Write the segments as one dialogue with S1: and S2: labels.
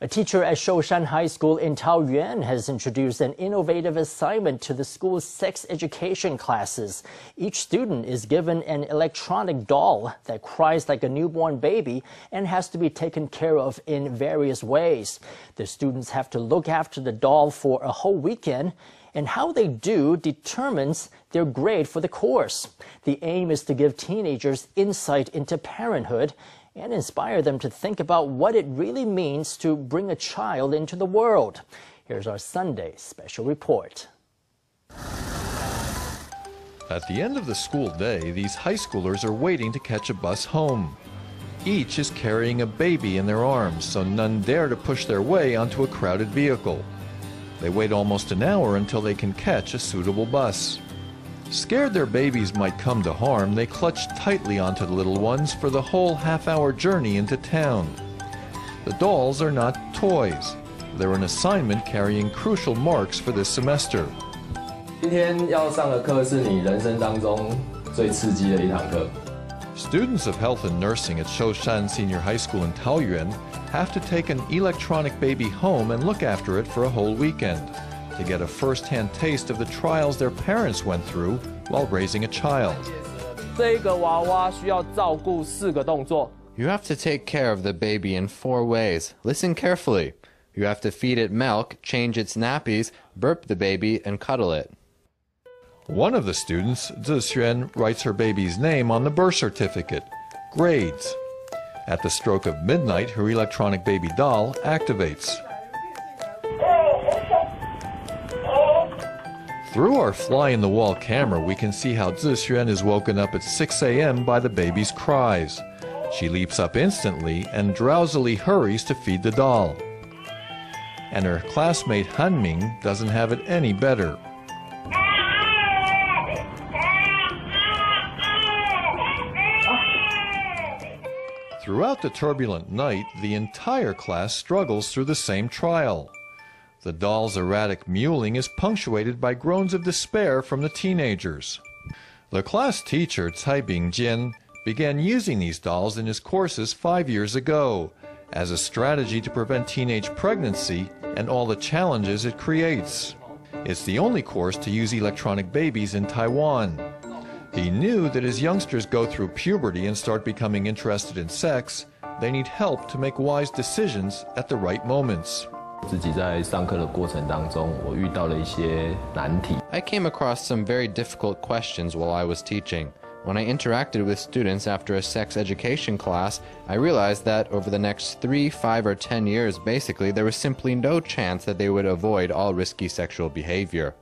S1: A teacher at Shou Shan High School in Taoyuan has introduced an innovative assignment to the school's sex education classes. Each student is given an electronic doll that cries like a newborn baby and has to be taken care of in various ways. The students have to look after the doll for a whole weekend, and how they do determines their grade for the course. The aim is to give teenagers insight into parenthood and inspire them to think about what it really means to bring a child into the world. Here's our Sunday special report.
S2: At the end of the school day, these high schoolers are waiting to catch a bus home. Each is carrying a baby in their arms, so none dare to push their way onto a crowded vehicle. They wait almost an hour until they can catch a suitable bus. Scared their babies might come to harm, they clutch tightly onto the little ones for the whole half-hour journey into town. The dolls are not toys. They're an assignment carrying crucial marks for this semester.
S3: 今天要上的课是你人生当中最刺激的一堂课。
S2: Students of health and nursing at Shou Shan Senior High School in Taoyuan have to take an electronic baby home and look after it for a whole weekend, to get a first-hand taste of the trials their parents went through while raising a child.
S3: 这个娃娃需要照顾4个动作。
S4: You have to take care of the baby in 4 ways. Listen carefully. You have to feed it milk, change its nappies, burp the baby, and cuddle it.
S2: One of the students, Tzu-hsuan, writes her baby's name on the birth certificate. Grades. At the stroke of midnight, her electronic baby doll activates. Through our fly-in-the-wall camera, we can see how Tzu-hsuan is woken up at 6 a.m. by the baby's cries. She leaps up instantly and drowsily hurries to feed the doll. And her classmate Han-ming doesn't have it any better. Throughout the turbulent night, the entire class struggles through the same trial. The doll's erratic mewling is punctuated by groans of despair from the teenagers. The class teacher, Tsai Ping-chien, began using these dolls in his courses 5 years ago as a strategy to prevent teenage pregnancy and all the challenges it creates. It's the only course to use electronic babies in Taiwan. He knew that as youngsters go through puberty and start becoming interested in sex, they need help to make wise decisions at the right moments.
S3: 自己在上课的过程当中，我遇到了一些难题。
S4: I came across some very difficult questions while I was teaching. When I interacted with students after a sex education class, I realized that over the next 3, 5, or 10 years, basically, there was simply no chance that they would avoid all risky sexual behavior.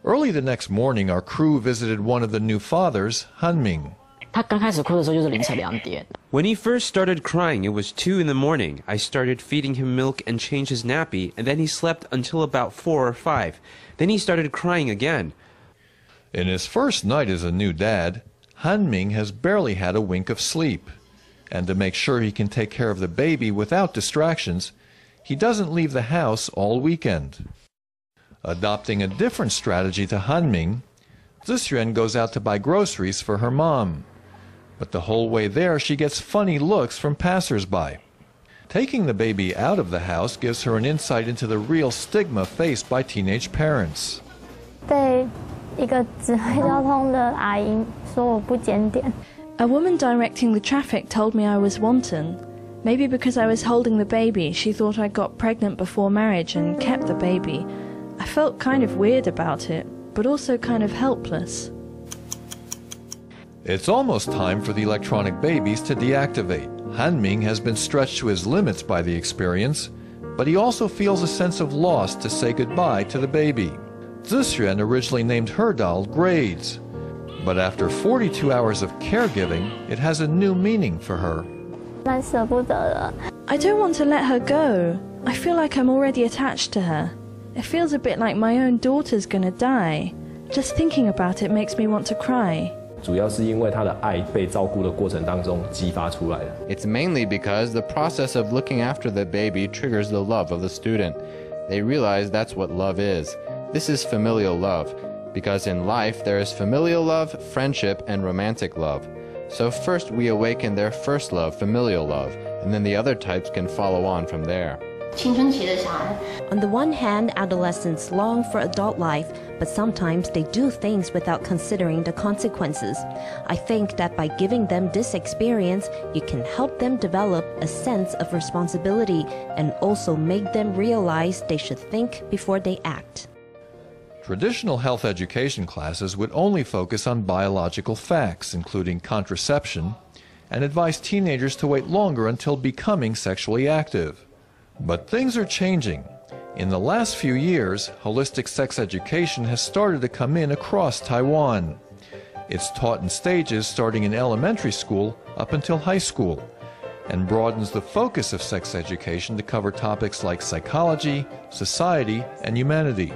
S2: Early the next morning, our crew visited one of the new fathers, Han-ming.
S5: 他刚开始哭的时候就是凌晨2点。
S6: When he first started crying, it was 2 in the morning. I started feeding him milk and changed his nappy, and then he slept until about 4 or 5. Then he started crying again.
S2: In his first night as a new dad, Han-ming has barely had a wink of sleep. And to make sure he can take care of the baby without distractions, he doesn't leave the house all weekend. Adopting a different strategy to Han-ming, Tzu-hsuan goes out to buy groceries for her mom. But the whole way there, she gets funny looks from passers-by. Taking the baby out of the house gives her an insight into the real stigma faced by teenage parents.
S7: 被一个指挥交通的阿姨说我不检点。
S8: A woman directing the traffic told me I was wanton. Maybe because I was holding the baby, she thought I got pregnant before marriage and kept the baby. I felt kind of weird about it, but also kind of helpless.
S2: It's almost time for the electronic babies to deactivate. Han-ming has been stretched to his limits by the experience, but he also feels a sense of loss to say goodbye to the baby. Tzu-hsuan originally named her doll Grades, but after 42 hours of caregiving, it has a new meaning for her.
S7: 蛮舍不得的。
S8: I don't want to let her go. I feel like I'm already attached to her. It feels a bit like my own daughter's gonna die. Just thinking about it makes me want to cry.
S3: 主要是因为他的爱被照顾的过程当中激发出来的。
S4: It's mainly because the process of looking after the baby triggers the love of the student. They realize that's what love is. This is familial love, because in life there is familial love, friendship, and romantic love. So first we awaken their first love, familial love, and then the other types can follow on from there.
S9: On the one hand, adolescents long for adult life, but sometimes they do things without considering the consequences. I think that by giving them this experience, you can help them develop a sense of responsibility and also make them realize they should think before they act.
S2: Traditional health education classes would only focus on biological facts, including contraception, and advise teenagers to wait longer until becoming sexually active. But things are changing. In the last few years, holistic sex education has started to come in across Taiwan. It's taught in stages starting in elementary school up until high school, and broadens the focus of sex education to cover topics like psychology, society, and humanity.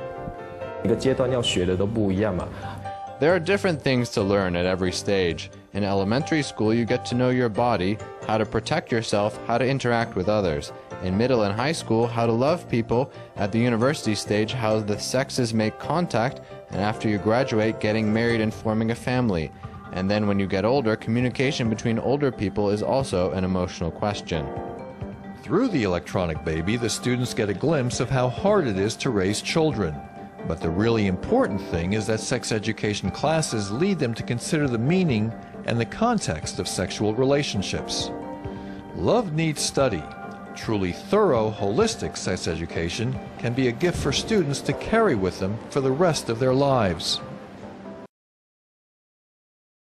S4: There are different things to learn at every stage. In elementary school, you get to know your body, how to protect yourself, how to interact with others. In middle and high school, how to love people. At the university stage, how the sexes make contact. And after you graduate, getting married and forming a family. And then when you get older, communication between older people is also an emotional question.
S2: Through the electronic baby, the students get a glimpse of how hard it is to raise children. But the really important thing is that sex education classes lead them to consider the meaning and the context of sexual relationships. Love needs study. Truly thorough, holistic sex education can be a gift for students to carry with them for the rest of their lives.